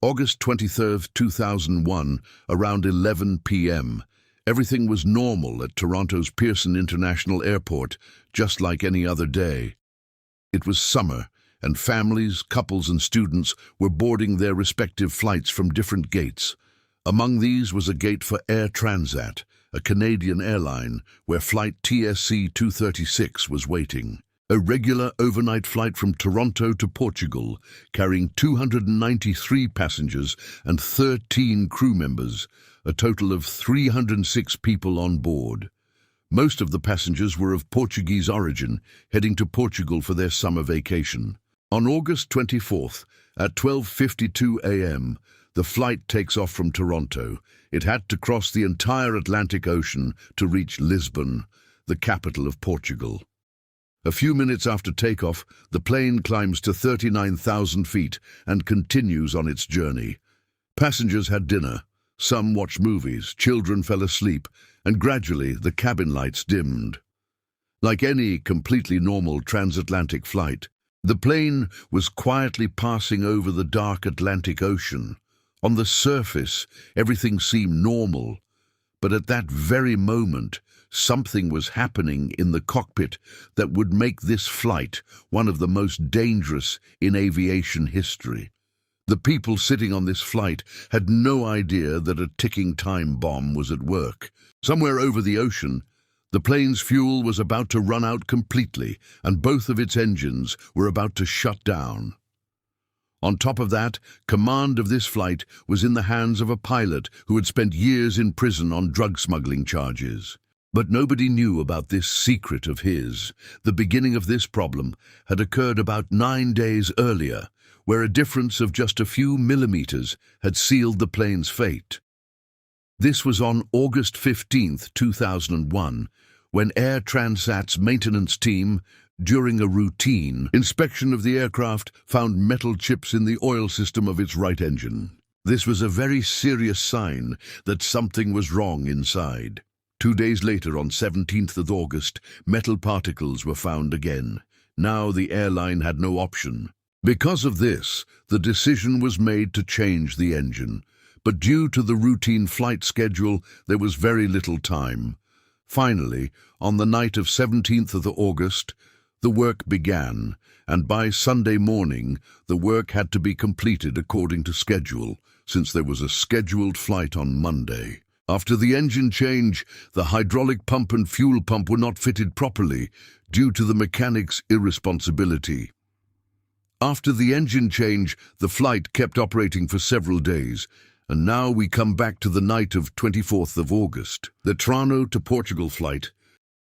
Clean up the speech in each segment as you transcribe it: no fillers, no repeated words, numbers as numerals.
August 23, 2001, around 11 p.m. Everything was normal at Toronto's Pearson International Airport, just like any other day. It was summer, and families, couples and students were boarding their respective flights from different gates. Among these was a gate for Air Transat, a Canadian airline, where flight TSC 236 was waiting. A regular overnight flight from Toronto to Portugal, carrying 293 passengers and 13 crew members, a total of 306 people on board. Most of the passengers were of Portuguese origin, heading to Portugal for their summer vacation. On August 24th, at 12:52 a.m., the flight takes off from Toronto. It had to cross the entire Atlantic Ocean to reach Lisbon, the capital of Portugal. A few minutes after takeoff, the plane climbs to 39,000 feet and continues on its journey. Passengers had dinner, some watched movies, children fell asleep, and gradually the cabin lights dimmed. Like any completely normal transatlantic flight, the plane was quietly passing over the dark Atlantic Ocean. On the surface, everything seemed normal, but at that very moment, something was happening in the cockpit that would make this flight one of the most dangerous in aviation history. The people sitting on this flight had no idea that a ticking time bomb was at work. Somewhere over the ocean, the plane's fuel was about to run out completely, and both of its engines were about to shut down. On top of that, command of this flight was in the hands of a pilot who had spent years in prison on drug smuggling charges. But nobody knew about this secret of his. The beginning of this problem had occurred about 9 days earlier, where a difference of just a few millimeters had sealed the plane's fate. This was on August 15, 2001, when Air Transat's maintenance team, during a routine inspection of the aircraft, found metal chips in the oil system of its right engine. This was a very serious sign that something was wrong inside. 2 days later, on 17th of August, metal particles were found again. Now the airline had no option. Because of this, the decision was made to change the engine. But due to the routine flight schedule, there was very little time. Finally, on the night of 17th of August, the work began, and by Sunday morning, the work had to be completed according to schedule, since there was a scheduled flight on Monday. After the engine change, the hydraulic pump and fuel pump were not fitted properly due to the mechanic's irresponsibility. After the engine change, the flight kept operating for several days, and now we come back to the night of 24th of August, the Toronto to Portugal flight.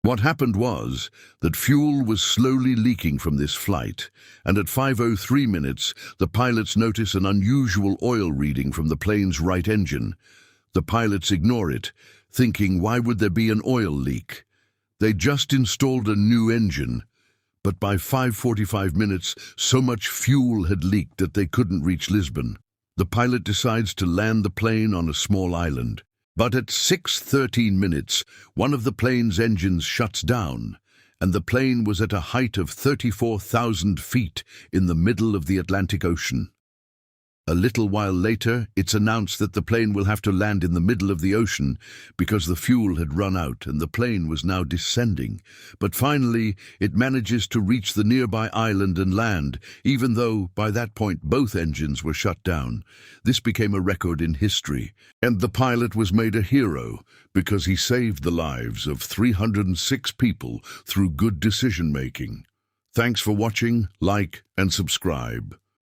What happened was that fuel was slowly leaking from this flight, and at 5:03 minutes, the pilots notice an unusual oil reading from the plane's right engine. The pilots ignore it, thinking, why would there be an oil leak? They just installed a new engine, but by 5:45 minutes, so much fuel had leaked that they couldn't reach Lisbon. The pilot decides to land the plane on a small island. But at 6:13 minutes, one of the plane's engines shuts down, and the plane was at a height of 34,000 feet in the middle of the Atlantic Ocean. A little while later, it's announced that the plane will have to land in the middle of the ocean because the fuel had run out and the plane was now descending. But finally, it manages to reach the nearby island and land, even though by that point both engines were shut down. This became a record in history, and the pilot was made a hero because he saved the lives of 306 people through good decision-making. Thanks for watching, like and subscribe.